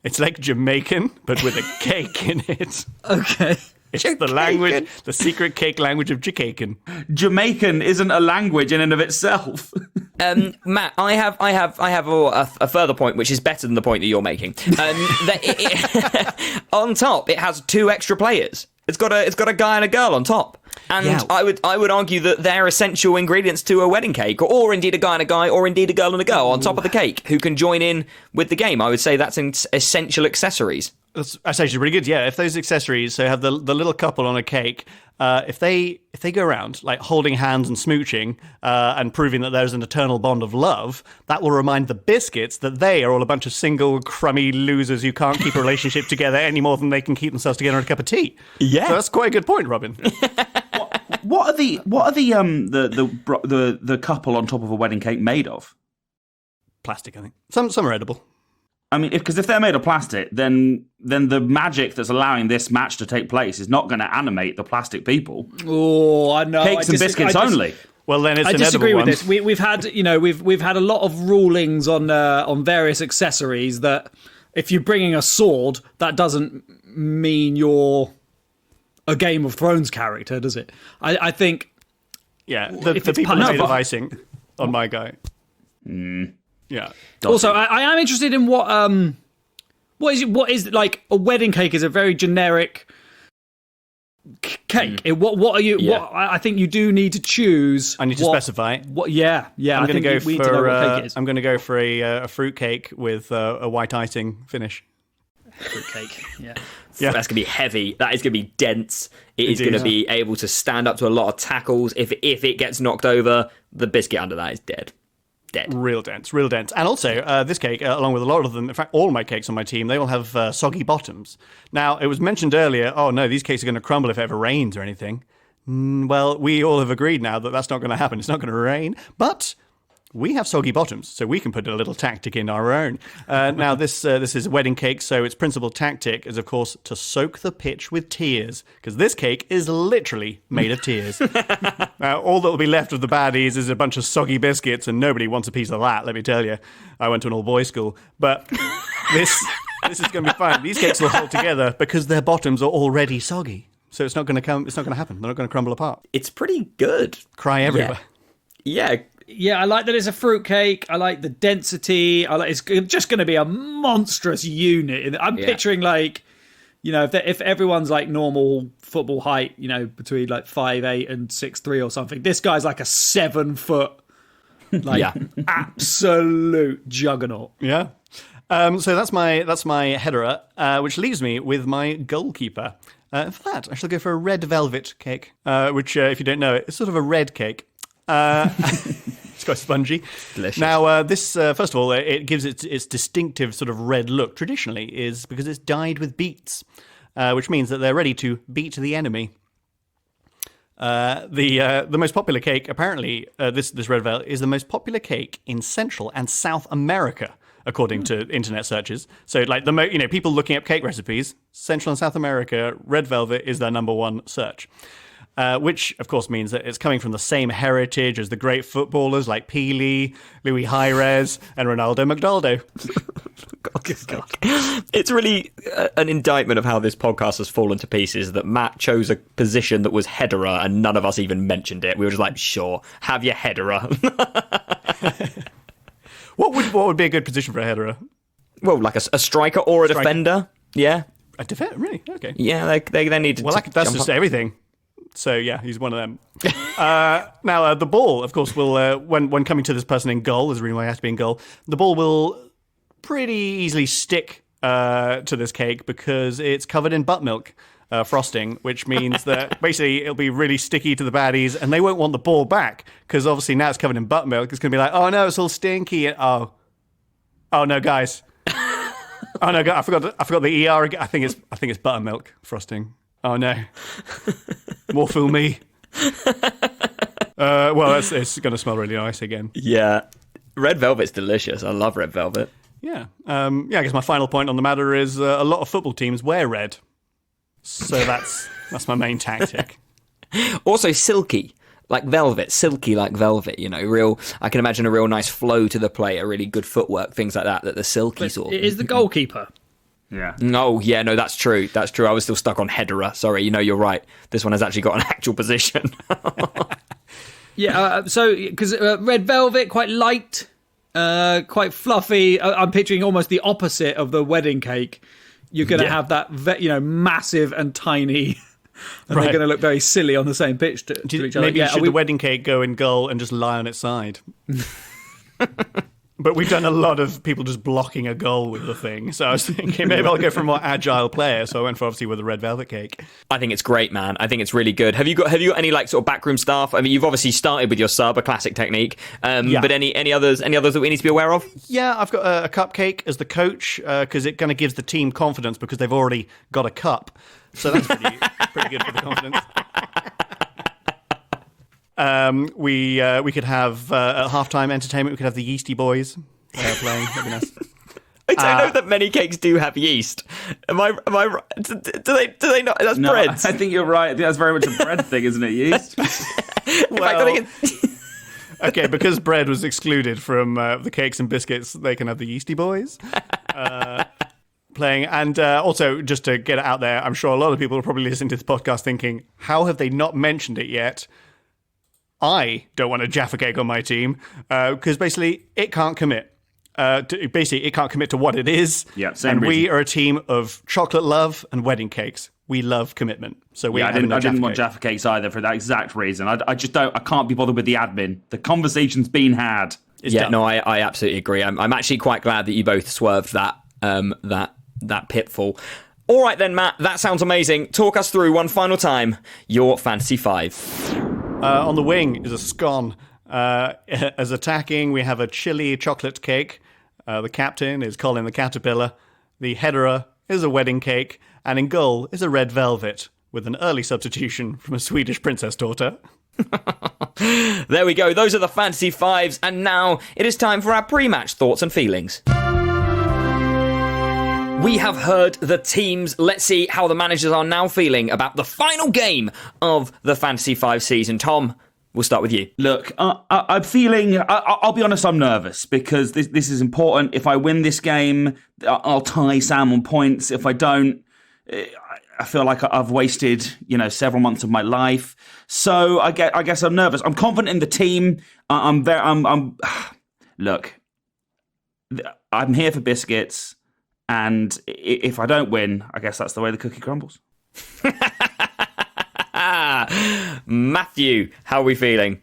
It's like Jamaican, but with a cake in it. Okay. It's the language, the secret cake language of Jakaken. Jamaican isn't a language in and of itself. Matt, I have a further point, which is better than the point that you're making. On top, it has 2 extra players. It's got a guy and a girl on top. And yeah. I would argue that they're essential ingredients to a wedding cake, or indeed a guy and a guy, or indeed a girl and a girl on top of the cake who can join in with the game. I would say that's essential accessories. That's actually really good. Yeah, if those accessories, so have the little couple on a cake, if they go around like holding hands and smooching and proving that there's an eternal bond of love, that will remind the biscuits that they are all a bunch of single crummy losers who can't keep a relationship together any more than they can keep themselves together in a cup of tea. Yeah, so that's quite a good point, Robin. What are the couple on top of a wedding cake made of? Plastic, I think. Some are edible. I mean, because if they're made of plastic, then the magic that's allowing this match to take place is not going to animate the plastic people. Oh, I know. Cakes and biscuits only. Well, then it's I an disagree edible with one. this. We've had we've had a lot of rulings on various accessories that if you're bringing a sword, that doesn't mean you're a Game of Thrones character, does it? I think. Yeah, the people made of icing on my guy. Yeah. Also, I am interested in what is like a wedding cake is a very generic cake. What are you? Yeah. What I think you do need to choose. I need to specify. What? Yeah. I'm going to go we need to know what cake it is. I'm going to go for a fruit cake with a white icing finish. Fruit cake. Yeah. Yeah. That's going to be heavy. That is going to be dense. It is going to be able to stand up to a lot of tackles. If it gets knocked over, the biscuit under that is dead. Real dense. And also, this cake, along with a lot of them, in fact, all my cakes on my team, they all have soggy bottoms. Now, it was mentioned earlier, oh no, these cakes are going to crumble if it ever rains or anything. Well, we all have agreed now that that's not going to happen. It's not going to rain. But we have soggy bottoms, so we can put a little tactic in our own. Now, this is a wedding cake, so its principal tactic is, of course, to soak the pitch with tears, because this cake is literally made of tears. Now, all that will be left of the baddies is a bunch of soggy biscuits, and nobody wants a piece of that, let me tell you. I went to an all-boys school. But this is going to be fine. These cakes will hold together because their bottoms are already soggy. So it's not going to happen. They're not going to crumble apart. It's pretty good. Cry everywhere. Yeah. I like that it's a fruitcake. I like the density. It's just going to be a monstrous unit. I'm picturing like, if everyone's like normal football height, between like 5'8" and 6'3" or something, this guy's like a 7 foot, like absolute juggernaut. Yeah. So that's my headerer, which leaves me with my goalkeeper. For that, I shall go for a red velvet cake, which, if you don't know, it's sort of a red cake. It's quite spongy. Delicious. Now, this, first of all, it gives its distinctive sort of red look, traditionally, is because it's dyed with beets, which means that they're ready to beat the enemy. The most popular cake, apparently, this red velvet, is the most popular cake in Central and South America, according to internet searches. So, like, people looking up cake recipes, Central and South America, red velvet is their number one search. Which, of course, means that it's coming from the same heritage as the great footballers like Pelé, Luis Jairez, and Ronaldo McDaldo. God. It's really an indictment of how this podcast has fallen to pieces that Matt chose a position that was headerer and none of us even mentioned it. We were just like, sure, have your headerer. What would be a good position for a headerer? Well, like a striker or a defender. Yeah. A defender? Really? Okay. Yeah, they need to. Well, that's just everything. So, yeah, he's one of them. Now, the ball, of course, will, when coming to this person in goal, there's a reason why he has to be in goal, the ball will pretty easily stick to this cake because it's covered in buttermilk frosting, which means that basically it'll be really sticky to the baddies and they won't want the ball back because obviously now it's covered in buttermilk. It's going to be like, oh, no, it's all stinky. Oh, no, guys. Oh, no, I forgot the ER. I think it's buttermilk frosting. Oh, no. More fool me. Well, it's going to smell really nice again. Yeah. Red velvet's delicious. I love red velvet. Yeah. I guess my final point on the matter is a lot of football teams wear red. So that's my main tactic. Also silky. Like velvet, silky like velvet, I can imagine a real nice flow to the play, a really good footwork, things like that the silky sort of. It is the goalkeeper. Yeah. No, yeah, no, that's true. That's true. I was still stuck on headerer. Sorry, you're right. This one has actually got an actual position. Yeah, so, because red velvet, quite light, quite fluffy. I'm picturing almost the opposite of the wedding cake. You're going to have that, massive and tiny, and they're going to look very silly on the same pitch to each other. Maybe should the wedding cake go in goal and just lie on its side? But we've done a lot of people just blocking a goal with the thing. So I was thinking maybe I'll go for a more agile player. So I went for obviously with a red velvet cake. I think it's great, man. I think it's really good. Have you got any like sort of backroom staff? I mean, you've obviously started with your sub, a classic technique. But any others that we need to be aware of? Yeah, I've got a cupcake as the coach because it kind of gives the team confidence because they've already got a cup. So that's pretty good for the confidence. We could have at halftime entertainment. We could have the Yeasty Boys playing. That'd be nice. I don't know that many cakes do have yeast. Am I right? Do they not? That's bread. I think you're right. That's very much a bread thing, isn't it? Yeast. Okay, because bread was excluded from the cakes and biscuits, they can have the Yeasty Boys playing. And also, just to get it out there, I'm sure a lot of people are probably listening to this podcast thinking, how have they not mentioned it yet? I don't want a Jaffa cake on my team because basically it can't commit. It can't commit to what it is. Yeah, same and reason. We are a team of chocolate love and wedding cakes. We love commitment. So I didn't want Jaffa cakes either for that exact reason. I can't be bothered with the admin. The conversation's been had. It's done. No, I absolutely agree. I'm actually quite glad that you both swerved that pitfall. All right then, Matt, that sounds amazing. Talk us through one final time your Fantasy 5. On the wing is a scone. As attacking, we have a chili chocolate cake. The captain is Colin the Caterpillar. The headerer is a wedding cake. And in goal is a red velvet with an early substitution from a Swedish princess daughter. There we go. Those are the Fantasy 5s. And now it is time for our pre-match thoughts and feelings. We have heard the teams. Let's see how the managers are now feeling about the final game of the Fantasy 5 season. Tom, we'll start with you. Look, I'm feeling... I'll be honest, I'm nervous because this is important. If I win this game, I'll tie Sam on points. If I don't... I feel like I've wasted, several months of my life. So I guess I'm nervous. I'm confident in the team. Look, I'm here for Biscuits, and if I don't win, I guess that's the way the cookie crumbles. Matthew, how are we feeling?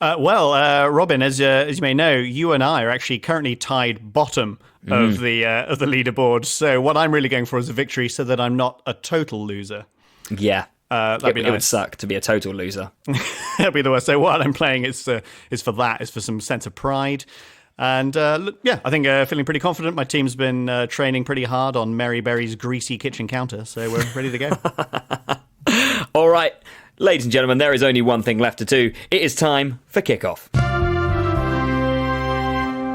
Robin, as you may know, you and I are actually currently tied bottom of the leaderboard. So what I'm really going for is a victory, so that I'm not a total loser. Yeah, that'd be nice. It would suck to be a total loser. That'd be the worst. So what I'm playing is for some sense of pride. And I think feeling pretty confident. My team's been training pretty hard on Mary Berry's greasy kitchen counter, so we're ready to go. All right, ladies and gentlemen, there is only one thing left to do. It is time for kickoff.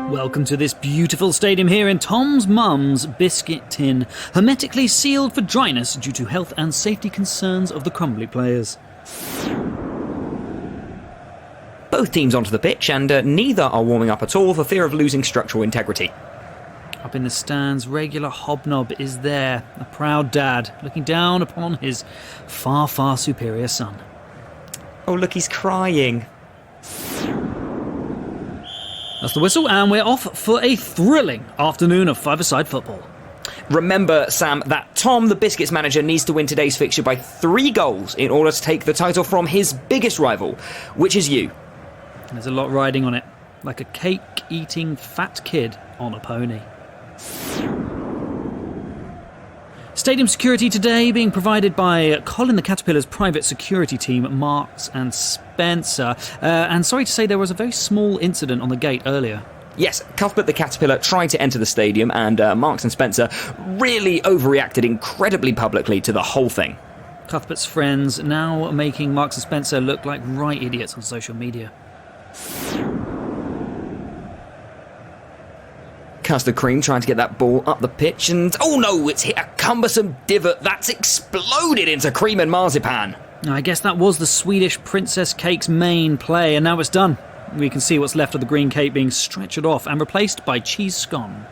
Welcome to this beautiful stadium here in Tom's mum's biscuit tin, hermetically sealed for dryness due to health and safety concerns of the Crumbly players. Both teams onto the pitch, and neither are warming up at all for fear of losing structural integrity. Up in the stands, regular Hobnob is there, a proud dad, looking down upon his far, far superior son. Oh, look, he's crying. That's the whistle, and we're off for a thrilling afternoon of five-a-side football. Remember, Sam, that Tom, the Biscuits manager, needs to win today's fixture by 3 goals in order to take the title from his biggest rival, which is you. There's a lot riding on it, like a cake-eating fat kid on a pony. Stadium security today being provided by Colin the Caterpillar's private security team, Marks and Spencer. And sorry to say, there was a very small incident on the gate earlier. Yes, Cuthbert the Caterpillar tried to enter the stadium, and Marks and Spencer really overreacted incredibly publicly to the whole thing. Cuthbert's friends now making Marks and Spencer look like right idiots on social media. Custard Cream trying to get that ball up the pitch, and oh no, it's hit a cumbersome divot that's exploded into cream and marzipan. I guess that was the Swedish Princess Cake's main play, and now it's done. We can see what's left of the green cake being stretchered off and replaced by cheese scone.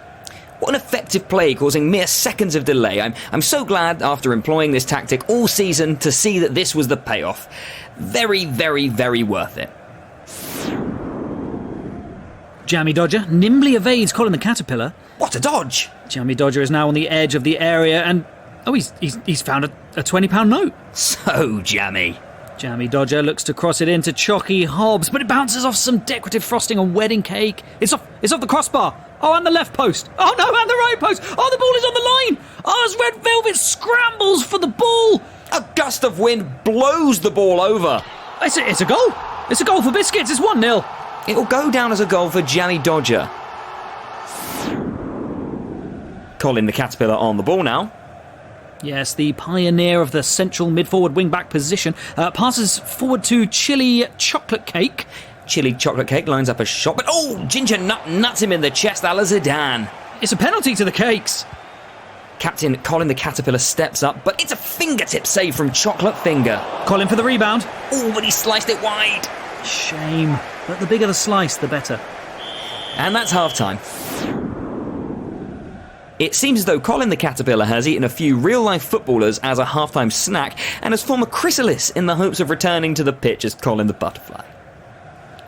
What an effective play, causing mere seconds of delay. I'm so glad, after employing this tactic all season, to see that this was the payoff. Very, very, very worth it. Jammy Dodger nimbly evades Colin the Caterpillar. What a dodge! Jammy Dodger is now on the edge of the area, and he's found a £20 note. So jammy. Jammy Dodger looks to cross it into Chalky Hobbs, but it bounces off some decorative frosting on wedding cake. It's off the crossbar. Oh, and the left post. Oh no, and the right post. Oh, the ball is on the line. Oh, as Red Velvet scrambles for the ball. A gust of wind blows the ball over. It's a goal. It's a goal for Biscuits. It's 1-0. It'll go down as a goal for Jammy Dodger. Colin the Caterpillar on the ball now. Yes, the pioneer of the central mid-forward wing-back position passes forward to Chili Chocolate Cake. Chili Chocolate Cake lines up a shot, but Ginger Nut nuts him in the chest a la Zidane. It's a penalty to the Cakes. Captain Colin the Caterpillar steps up, but it's a fingertip save from Chocolate Finger. Colin for the rebound. Oh, but he sliced it wide. Shame, but the bigger the slice, the better. And that's half-time. It seems as though Colin the Caterpillar has eaten a few real-life footballers as a half-time snack and has formed a chrysalis in the hopes of returning to the pitch as Colin the Butterfly.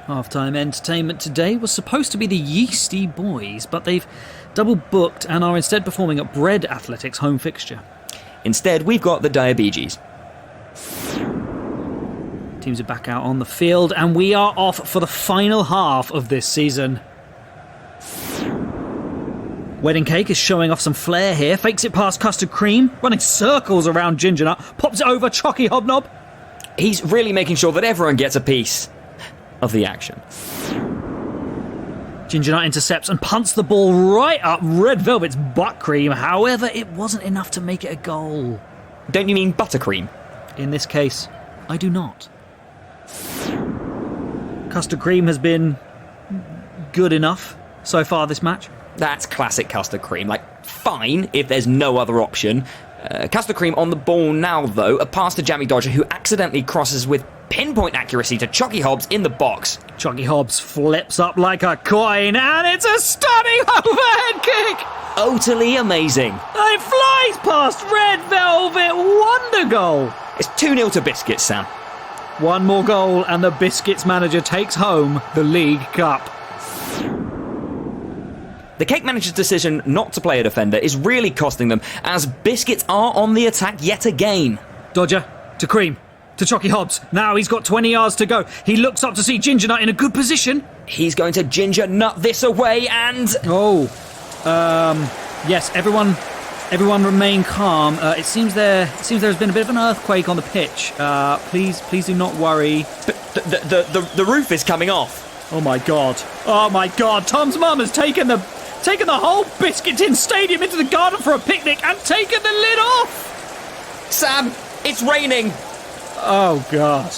Half-time entertainment today was supposed to be the Yeasty Boys, but they've double-booked and are instead performing at Bread Athletics' home fixture. Instead, we've got the Diabetes. Teams are back out on the field, and we are off for the final half of this season. Wedding Cake is showing off some flair here, fakes it past Custard Cream, running circles around Ginger Nut, pops it over Chalky Hobnob. He's really making sure that everyone gets a piece of the action. Ginger Nut intercepts and punts the ball right up Red Velvet's butt cream. However, it wasn't enough to make it a goal. Don't you mean buttercream? In this case, I do not. Custard Cream has been good enough so far this match. That's classic Custard Cream. Fine if there's no other option. Custard Cream on the ball now, though. A pass to Jammy Dodger, who accidentally crosses with pinpoint accuracy to Chalky Hobbs in the box. Chalky Hobbs flips up like a coin, and it's a stunning overhead kick! utterly amazing. It flies past Red Velvet Wonder Goal. It's 2-0 to Biscuits, Sam. One more goal and the Biscuits manager takes home the League Cup. The Cake manager's decision not to play a defender is really costing them, as Biscuits are on the attack yet again. Dodger to Cream to Chocky Hobbs. Now he's got 20 yards to go. He looks up to see Ginger Nut in a good position. He's going to Ginger Nut this away and... Yes, everyone remain calm. It seems there's been a bit of an earthquake on the pitch. Please do not worry. The roof is coming off. Oh my god. Tom's mum has taken the whole Biscuit Tin Stadium into the garden for a picnic and taken the lid off. Sam, it's raining. Oh god.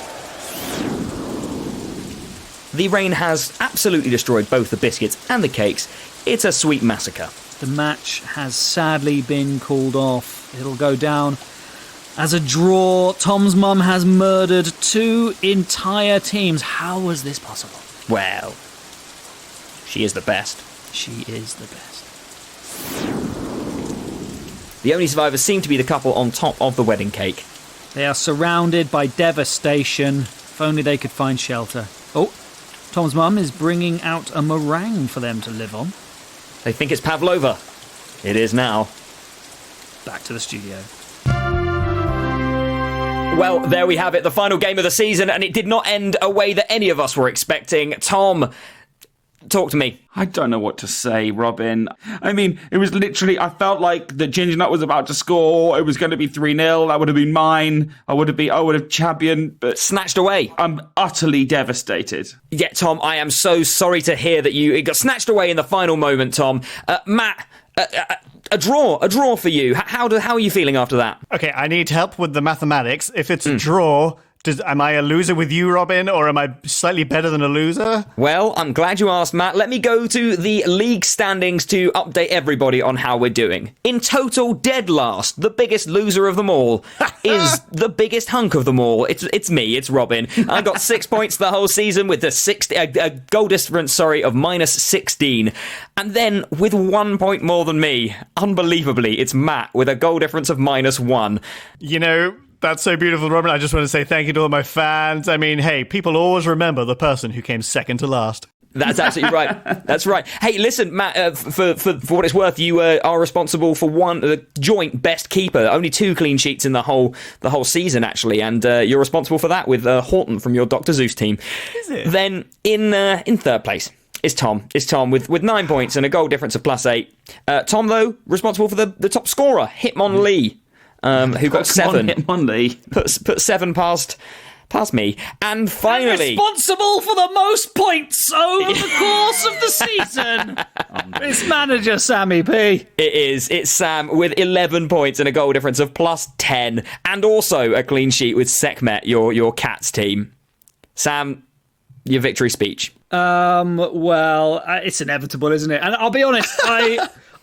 The rain has absolutely destroyed both the biscuits and the cakes. It's a sweet massacre. The match has sadly been called off. It'll go down as a draw. Tom's mum has murdered 2 entire teams. How was this possible? Well, she is the best. She is the best. The only survivors seem to be the couple on top of the wedding cake. They are surrounded by devastation. If only they could find shelter. Oh, Tom's mum is bringing out a meringue for them to live on. They think it's pavlova. It is now. Back to the studio. Well, there we have it, the final game of the season, and it did not end a way that any of us were expecting. Tom, talk to me. I don't know what to say, Robin. I mean, it was literally, I felt like the Ginger Nut was about to score. It was going to be 3-0. That would have been mine. I would have championed, but Snatched away. I'm utterly devastated. Yeah, Tom, I am so sorry to hear that it got snatched away in the final moment, Tom. Matt, a draw for you. How are you feeling after that? Okay, I need help with the mathematics. If it's a draw, am I a loser with you, Robin, or am I slightly better than a loser? Well, I'm glad you asked, Matt. Let me go to the league standings to update everybody on how we're doing. In total, dead last, the biggest loser of them all, is the biggest hunk of them all. It's me, it's Robin. I got 6 points the whole season with a goal difference, of -16. And then, with 1 point more than me, unbelievably, it's Matt with a goal difference of -1. You know, that's so beautiful, Robin. I just want to say thank you to all my fans. I mean, hey, people always remember the person who came second to last. That's absolutely right. That's right. Hey, listen, Matt, for what it's worth, you are responsible for the joint best keeper. Only 2 clean sheets in the whole season, actually, and you're responsible for that with Horton from your Dr. Zeus team. Is it? Then in third place is Tom. With 9 points and a goal difference of +8. Tom, though, responsible for the top scorer, Hitmon Lee. Who got 7. Put 7 past me. And finally... And responsible for the most points over the course of the season. It's manager Sammy P. It is. It's Sam with 11 points and a goal difference of +10. And also a clean sheet with Sekhmet, your Cats team. Sam, your victory speech. Well, it's inevitable, isn't it? And I'll be honest,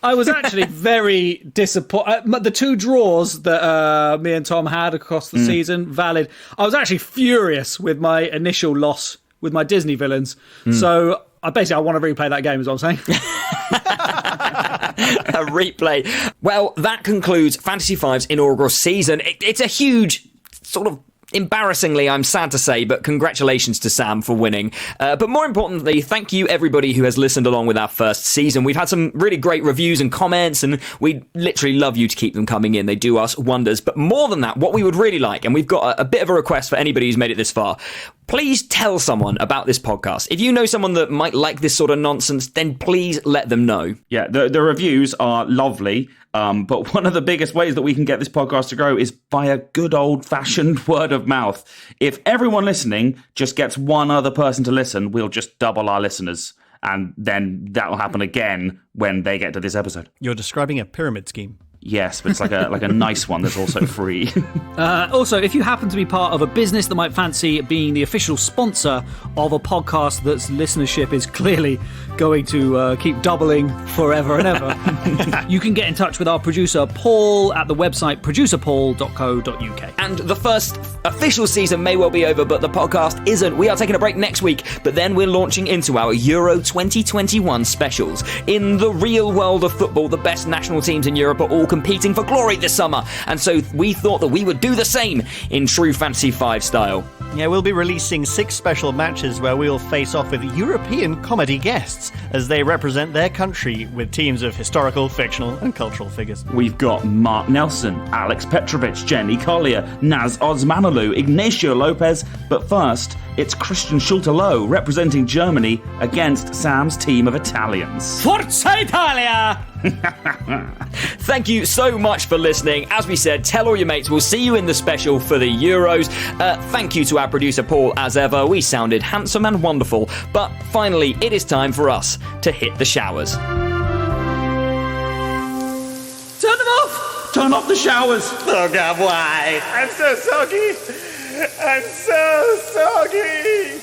I was actually very disappointed. The 2 draws that me and Tom had across the season, valid. I was actually furious with my initial loss with my Disney villains. So I want to replay that game, is what I'm saying. A replay. Well, that concludes Fantasy 5's inaugural season. It's a huge sort of... Embarrassingly, I'm sad to say, but congratulations to Sam for winning. But more importantly, thank you everybody who has listened along with our first season. We've had some really great reviews and comments, and we literally love you to keep them coming in. They do us wonders. But more than that, what we would really like, and we've got a bit of a request for anybody who's made it this far, please tell someone about this podcast. If you know someone that might like this sort of nonsense, then please let them know. Yeah, the reviews are lovely. But one of the biggest ways that we can get this podcast to grow is by a good old-fashioned word of mouth. If everyone listening just gets one other person to listen, we'll just double our listeners. And then that will happen again when they get to this episode. You're describing a pyramid scheme. Yes, but it's like a nice one that's also free. Also, if you happen to be part of a business that might fancy being the official sponsor of a podcast that's listenership is clearly going to keep doubling forever and ever, you can get in touch with our producer Paul at the website producerpaul.co.uk. And the first official season may well be over, but the podcast isn't. We are taking a break next week, but then we're launching into our Euro 2021 specials. In the real world of football, the best national teams in Europe are all competing for glory this summer, and so we thought that we would do the same in true Fantasy 5 style. Yeah, we'll be releasing 6 special matches where we'll face off with European comedy guests as they represent their country with teams of historical, fictional and cultural figures. We've got Mark Nelson, Alex Petrovic, Jenny Collier, Naz Osmanoglu, Ignacio Lopez, but first, it's Christian Schulterloh representing Germany against Sam's team of Italians. Forza Italia! Thank you so much for listening. As we said, tell all your mates. We'll see you in the special for the Euros. Thank you to our producer Paul as ever. We sounded handsome and wonderful. But finally, it is time for us to hit the showers. Turn them off! Turn off the showers! Oh God, why? I'm so soggy! I'm so soggy!